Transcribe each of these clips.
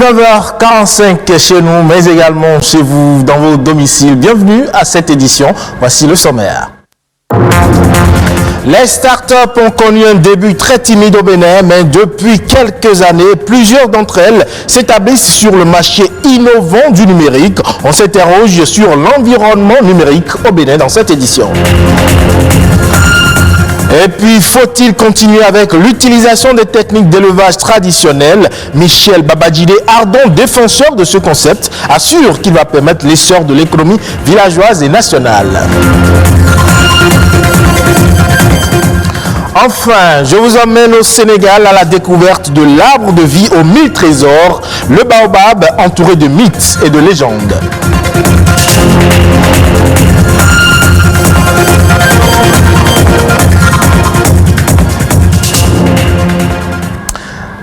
9h45 chez nous, mais également chez vous, dans vos domiciles. Bienvenue à cette édition. Voici le sommaire. Les startups ont connu un début très timide au Bénin, mais depuis quelques années, plusieurs d'entre elles s'établissent sur le marché innovant du numérique. On s'interroge sur l'environnement numérique au Bénin dans cette édition. Et puis, faut-il continuer avec l'utilisation des techniques d'élevage traditionnelles? Michel Babadjide, ardent défenseur de ce concept, assure qu'il va permettre l'essor de l'économie villageoise et nationale. Enfin, je vous emmène au Sénégal à la découverte de l'arbre de vie aux 1000 trésors, le baobab entouré de mythes et de légendes.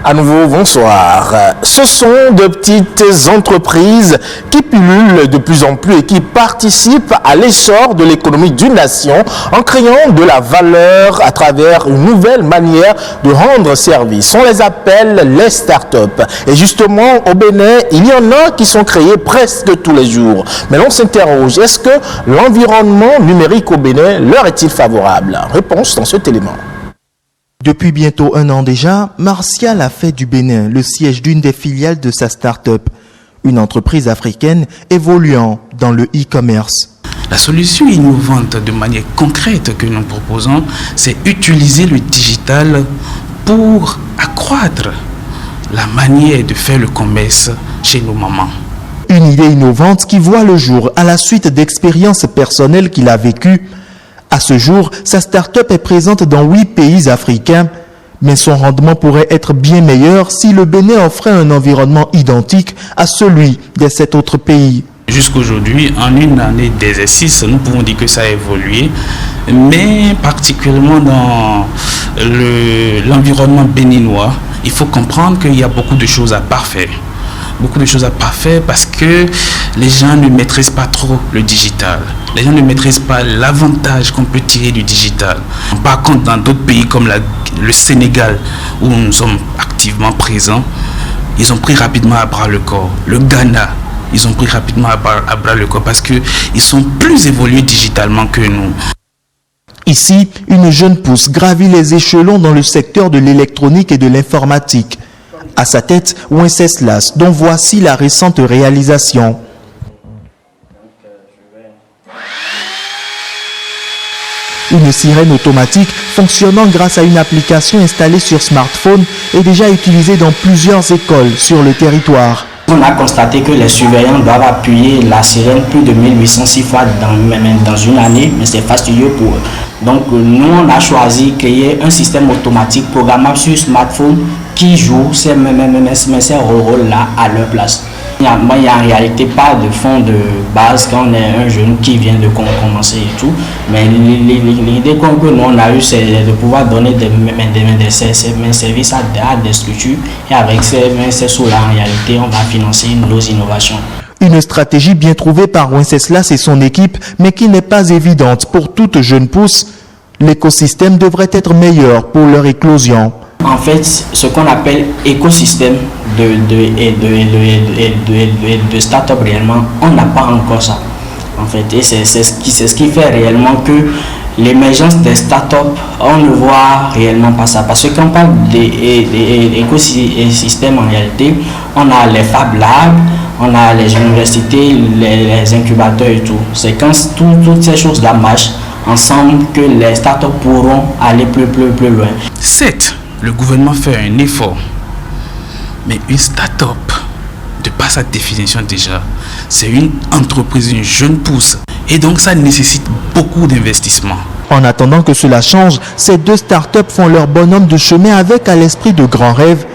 À nouveau, bonsoir. Ce sont de petites entreprises qui pullulent de plus en plus et qui participent à l'essor de l'économie d'une nation en créant de la valeur à travers une nouvelle manière de rendre service. On les appelle les startups. Et justement, au Bénin, il y en a qui sont créées presque tous les jours. Mais l'on s'interroge, est-ce que l'environnement numérique au Bénin leur est-il favorable? Réponse dans cet élément. Depuis bientôt un an déjà, Martial a fait du Bénin le siège d'une des filiales de sa start-up, une entreprise africaine évoluant dans le e-commerce. La solution innovante de manière concrète que nous proposons, c'est utiliser le digital pour accroître la manière de faire le commerce chez nos mamans. Une idée innovante qui voit le jour à la suite d'expériences personnelles qu'il a vécues. À ce jour, sa start-up est présente dans 8 pays africains, mais son rendement pourrait être bien meilleur si le Bénin offrait un environnement identique à celui de 7 autres pays. Jusqu'aujourd'hui, en une année d'exercice, nous pouvons dire que ça a évolué, mais particulièrement dans l'environnement béninois, il faut comprendre qu'il y a beaucoup de choses à parfaire. Beaucoup de choses à parfaire parce que les gens ne maîtrisent pas trop le digital. Les gens ne maîtrisent pas l'avantage qu'on peut tirer du digital. Par contre, dans d'autres pays comme le Sénégal, où nous sommes activement présents, ils ont pris rapidement à bras le corps. Le Ghana, ils ont pris rapidement à bras le corps parce qu'ils sont plus évolués digitalement que nous. Ici, une jeune pousse gravit les échelons dans le secteur de l'électronique et de l'informatique. À sa tête, Wenceslas, dont voici la récente réalisation. Une sirène automatique fonctionnant grâce à une application installée sur smartphone est déjà utilisée dans plusieurs écoles sur le territoire. On a constaté que les surveillants doivent appuyer la sirène plus de 1806 fois dans une année, mais c'est fastidieux pour eux. Donc nous, on a choisi de créer un système automatique programmable sur smartphone qui joue ces rôles-là à leur place. Il n'y a en réalité pas de fond de base quand on est un jeune qui vient de commencer et tout. Mais l'idée que nous on a eu, c'est de pouvoir donner des services à des structures. Et avec ces sous-là, en réalité, on va financer nos innovations. Une stratégie bien trouvée par Wenceslas et son équipe, mais qui n'est pas évidente pour toute jeune pousse. L'écosystème devrait être meilleur pour leur éclosion. En fait, ce qu'on appelle écosystème de start-up réellement, on n'a pas encore ça. En fait, et c'est ce qui fait réellement que l'émergence des start-up, on ne voit réellement pas ça. Parce que quand on parle d'écosystème en réalité, on a les Fab Labs, on a les universités, les incubateurs et tout. C'est quand toutes ces choses-là marchent ensemble que les start-up pourront aller plus loin. 7. Le gouvernement fait un effort, mais une start-up, de par sa définition déjà, c'est une entreprise, une jeune pousse, et donc ça nécessite beaucoup d'investissement. En attendant que cela change, ces deux start-up font leur bonhomme de chemin avec à l'esprit de grands rêves,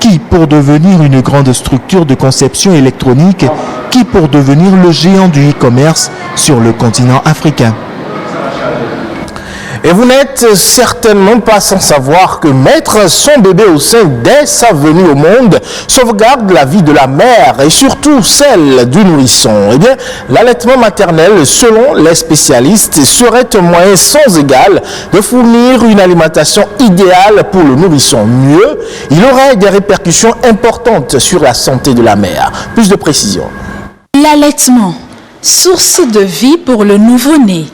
qui pour devenir une grande structure de conception électronique, qui pour devenir le géant du e-commerce sur le continent africain. Et vous n'êtes certainement pas sans savoir que mettre son bébé au sein dès sa venue au monde sauvegarde la vie de la mère et surtout celle du nourrisson. Eh bien, l'allaitement maternel, selon les spécialistes, serait un moyen sans égal de fournir une alimentation idéale pour le nourrisson. Mieux, il aurait des répercussions importantes sur la santé de la mère. Plus de précision. L'allaitement, source de vie pour le nouveau-né.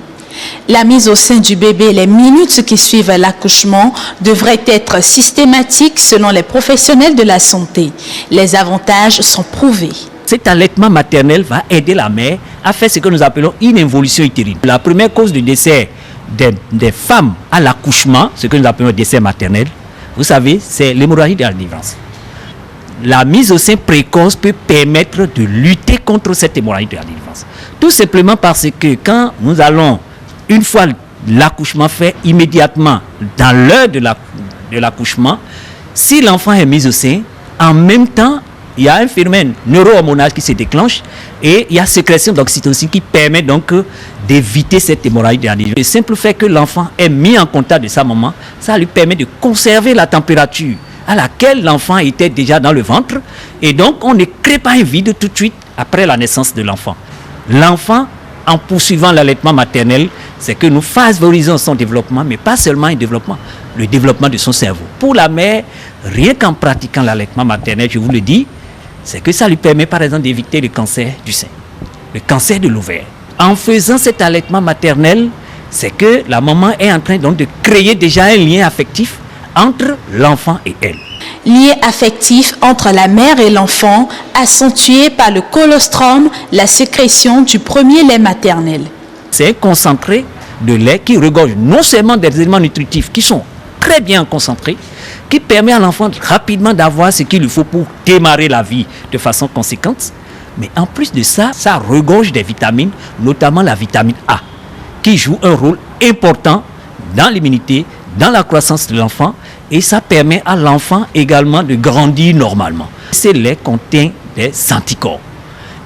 La mise au sein du bébé les minutes qui suivent l'accouchement devrait être systématique selon les professionnels de la santé. Les avantages sont prouvés. Cet allaitement maternel va aider la mère à faire ce que nous appelons une involution utérine. La première cause de décès des femmes à l'accouchement, ce que nous appelons le décès maternel, vous savez, c'est l'hémorragie de la délivrance. La mise au sein précoce peut permettre de lutter contre cette hémorragie de la délivrance. Tout simplement parce que quand nous allons, une fois l'accouchement fait, immédiatement, dans l'heure de l'accouchement, si l'enfant est mis au sein, en même temps, il y a un phénomène neuro-hormonal qui se déclenche et il y a sécrétion d'oxytocine qui permet donc d'éviter cette hémorragie de la délivrance. Le simple fait que l'enfant est mis en contact de sa maman, ça lui permet de conserver la température à laquelle l'enfant était déjà dans le ventre et donc on ne crée pas un vide tout de suite après la naissance de l'enfant. L'enfant, en poursuivant l'allaitement maternel, c'est que nous favorisons son développement, mais pas seulement un développement, le développement de son cerveau. Pour la mère, rien qu'en pratiquant l'allaitement maternel, je vous le dis, c'est que ça lui permet par exemple d'éviter le cancer du sein, le cancer de l'ovaire. En faisant cet allaitement maternel, c'est que la maman est en train donc de créer déjà un lien affectif entre l'enfant et elle. Lien affectif entre la mère et l'enfant, accentué par le colostrum, la sécrétion du premier lait maternel. C'est un concentré de lait qui regorge non seulement des éléments nutritifs qui sont très bien concentrés, qui permet à l'enfant rapidement d'avoir ce qu'il lui faut pour démarrer la vie de façon conséquente, mais en plus de ça, ça regorge des vitamines, notamment la vitamine A, qui joue un rôle important dans l'immunité, dans la croissance de l'enfant, et ça permet à l'enfant également de grandir normalement. Ce lait contient des anticorps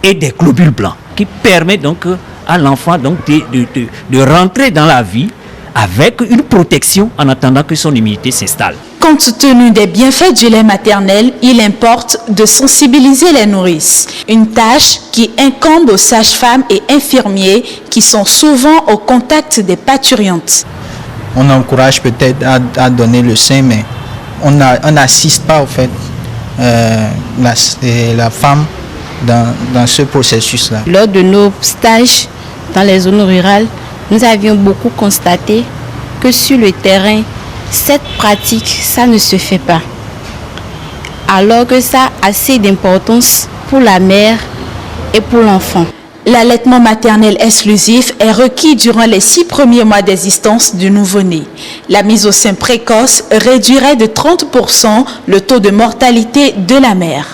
et des globules blancs qui permettent donc à l'enfant donc de rentrer dans la vie avec une protection en attendant que son immunité s'installe. Compte tenu des bienfaits du lait maternel, il importe de sensibiliser les nourrices. Une tâche qui incombe aux sages-femmes et infirmiers qui sont souvent au contact des parturientes. On encourage peut-être à donner le sein, mais on n'assiste pas, au fait, la femme dans ce processus-là. Lors de nos stages dans les zones rurales, nous avions beaucoup constaté que sur le terrain, cette pratique, ça ne se fait pas. Alors que ça a assez d'importance pour la mère et pour l'enfant. L'allaitement maternel exclusif est requis durant les 6 premiers mois d'existence du nouveau-né. La mise au sein précoce réduirait de 30% le taux de mortalité de la mère.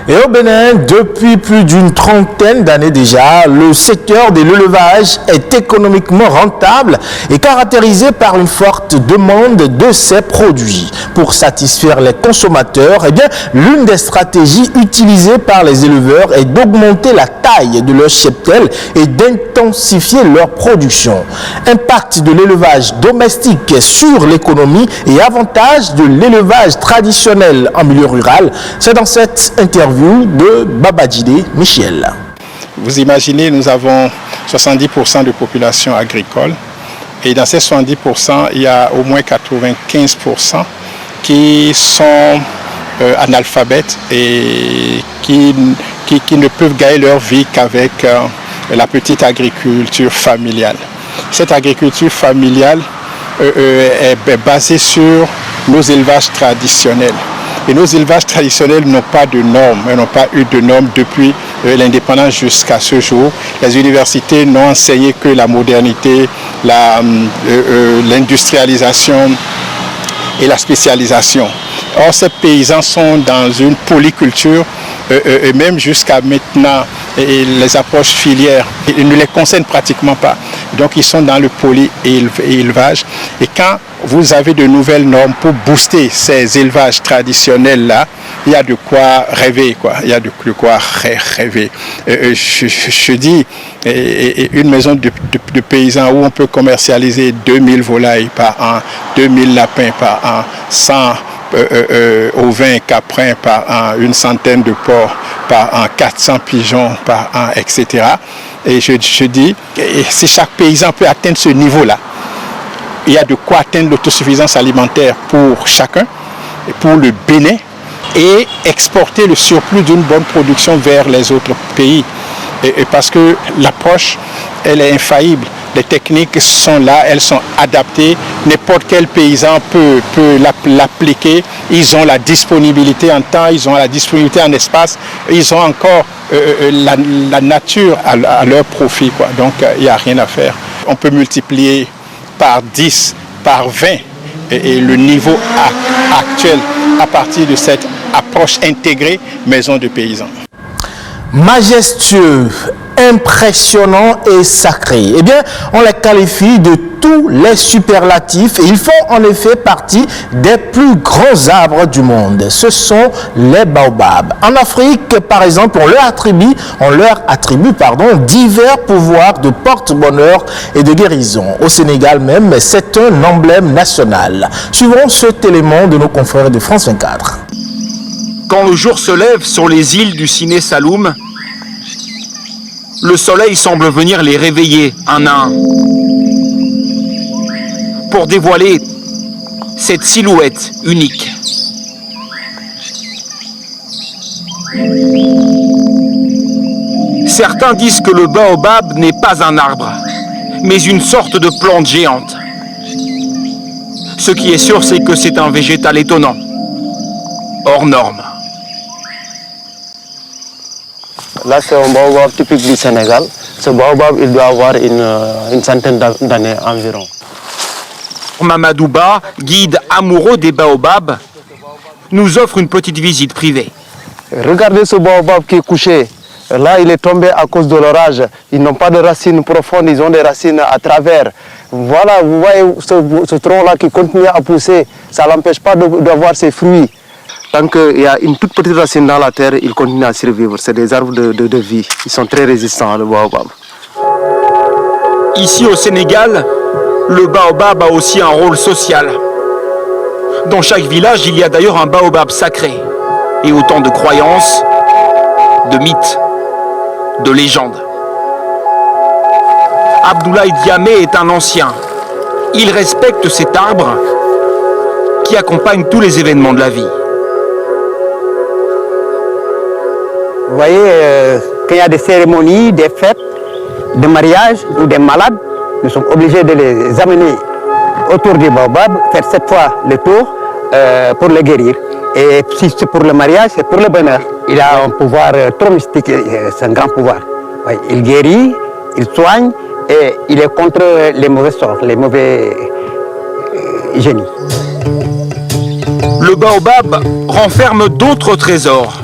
Et au Bénin, depuis plus d'une trentaine d'années déjà, le secteur de l'élevage est économiquement rentable et caractérisé par une forte demande de ses produits. Pour satisfaire les consommateurs, eh bien, l'une des stratégies utilisées par les éleveurs est d'augmenter la taille de leur cheptel et d'intensifier leur production. Impact de l'élevage domestique sur l'économie et avantages de l'élevage traditionnel en milieu rural, c'est dans cette interview de Babadjide Michel. Vous imaginez, nous avons 70% de population agricole et dans ces 70%, il y a au moins 95% qui sont analphabètes et qui ne peuvent gagner leur vie qu'avec la petite agriculture familiale. Cette agriculture familiale est basée sur nos élevages traditionnels. Et nos élevages traditionnels n'ont pas de normes, n'ont pas eu de normes depuis l'indépendance jusqu'à ce jour. Les universités n'ont enseigné que la modernité, l'industrialisation et la spécialisation. Or, ces paysans sont dans une polyculture et même jusqu'à maintenant, les approches filières ils ne les concernent pratiquement pas. Donc, ils sont dans le poly-élevage. Et quand vous avez de nouvelles normes pour booster ces élevages traditionnels-là, il y a de quoi rêver, quoi. Il y a de quoi rêver. Je dis, une maison de paysans où on peut commercialiser 2000 volailles par an, 2000 lapins par an, 100 ovins caprins par an, une centaine de porcs par an, 400 pigeons par an, etc. Et je dis, si chaque paysan peut atteindre ce niveau-là, il y a de quoi atteindre l'autosuffisance alimentaire pour chacun, et pour le Bénin, et exporter le surplus d'une bonne production vers les autres pays. Et parce que l'approche, elle est infaillible. Les techniques sont là, elles sont adaptées. N'importe quel paysan peut l'appliquer. Ils ont la disponibilité en temps, ils ont la disponibilité en espace. Ils ont encore la nature à leur profit, quoi. Donc, il n'y a rien à faire. On peut multiplier par 10, par 20 et le niveau actuel à partir de cette approche intégrée maison de paysans. Majestueux, impressionnant et sacré. Eh bien, on les qualifie de tous les superlatifs et ils font en effet partie des plus grands arbres du monde. Ce sont les baobabs. En Afrique, par exemple, on leur attribue divers pouvoirs de porte-bonheur et de guérison. Au Sénégal même, c'est un emblème national. Suivons cet élément de nos confrères de France 24. Quand le jour se lève sur les îles du Siné Saloum, le soleil semble venir les réveiller un à un pour dévoiler cette silhouette unique. Certains disent que le baobab n'est pas un arbre, mais une sorte de plante géante. Ce qui est sûr, c'est que c'est un végétal étonnant, hors norme. Là, c'est un baobab typique du Sénégal. Ce baobab, il doit avoir une centaine d'années environ. Mamadouba, guide amoureux des baobabs, nous offre une petite visite privée. Regardez ce baobab qui est couché. Là, il est tombé à cause de l'orage. Ils n'ont pas de racines profondes, ils ont des racines à travers. Voilà, vous voyez ce tronc-là qui continue à pousser. Ça ne l'empêche pas d'avoir ses fruits. Tant qu'il y a une toute petite racine dans la terre, il continue à survivre. C'est des arbres de vie. Ils sont très résistants, le baobab. Ici au Sénégal, le baobab a aussi un rôle social. Dans chaque village, il y a d'ailleurs un baobab sacré. Et autant de croyances, de mythes, de légendes. Abdoulaye Diamé est un ancien. Il respecte cet arbre qui accompagne tous les événements de la vie. Vous voyez, quand il y a des cérémonies, des fêtes, des mariages ou des malades, nous sommes obligés de les amener autour du baobab, faire 7 fois le tour pour les guérir. Et si c'est pour le mariage, c'est pour le bonheur. Il a un pouvoir trop mystique, c'est un grand pouvoir. Oui, il guérit, il soigne et il est contre les mauvais sorts, les mauvais génies. Le baobab renferme d'autres trésors.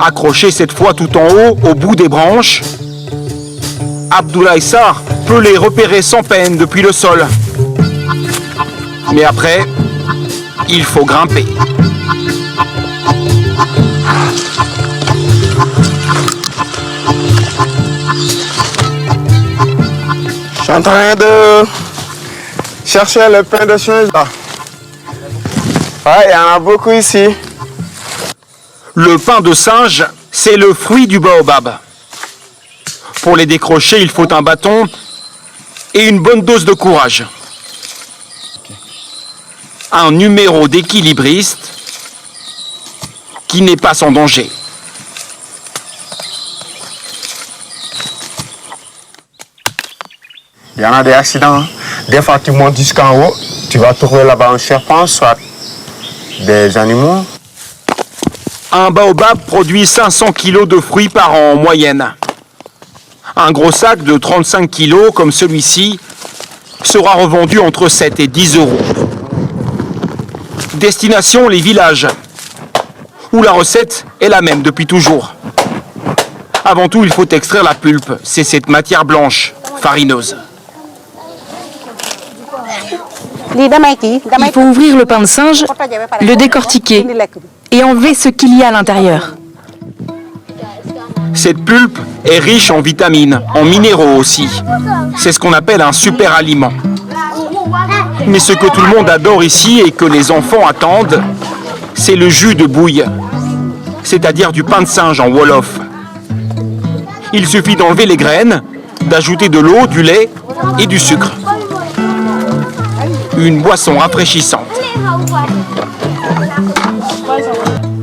Accrochés cette fois tout en haut, au bout des branches, Abdoulaye Sarr peut les repérer sans peine depuis le sol. Mais après, il faut grimper. Je suis en train de chercher le pain de singe là. Ouais, il y en a beaucoup ici. Le pain de singe, c'est le fruit du baobab. Pour les décrocher, il faut un bâton et une bonne dose de courage. Un numéro d'équilibriste qui n'est pas sans danger. Il y en a des accidents. Des fois, tu montes jusqu'en haut, tu vas trouver là-bas un serpent, soit des animaux. Un baobab produit 500 kg de fruits par an en moyenne. Un gros sac de 35 kg comme celui-ci sera revendu entre 7 et 10 euros. Destination les villages, où la recette est la même depuis toujours. Avant tout, il faut extraire la pulpe. C'est cette matière blanche, farineuse. Il faut ouvrir le pain de singe, le décortiquer et enlever ce qu'il y a à l'intérieur. Cette pulpe est riche en vitamines, en minéraux aussi. C'est ce qu'on appelle un super aliment. Mais ce que tout le monde adore ici et que les enfants attendent, c'est le jus de bouille, c'est-à-dire du pain de singe en wolof. Il suffit d'enlever les graines, d'ajouter de l'eau, du lait et du sucre. Une boisson rafraîchissante.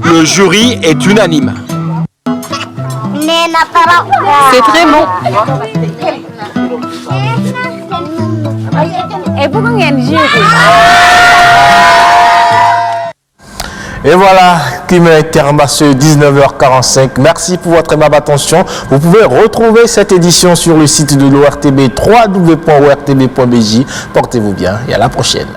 Le jury est unanime. C'est très bon. Et voilà qui met terme à ce 19h45. Merci pour votre aimable attention. Vous pouvez retrouver cette édition sur le site de l'ORTB, www.ortb.bj. Portez-vous bien et à la prochaine.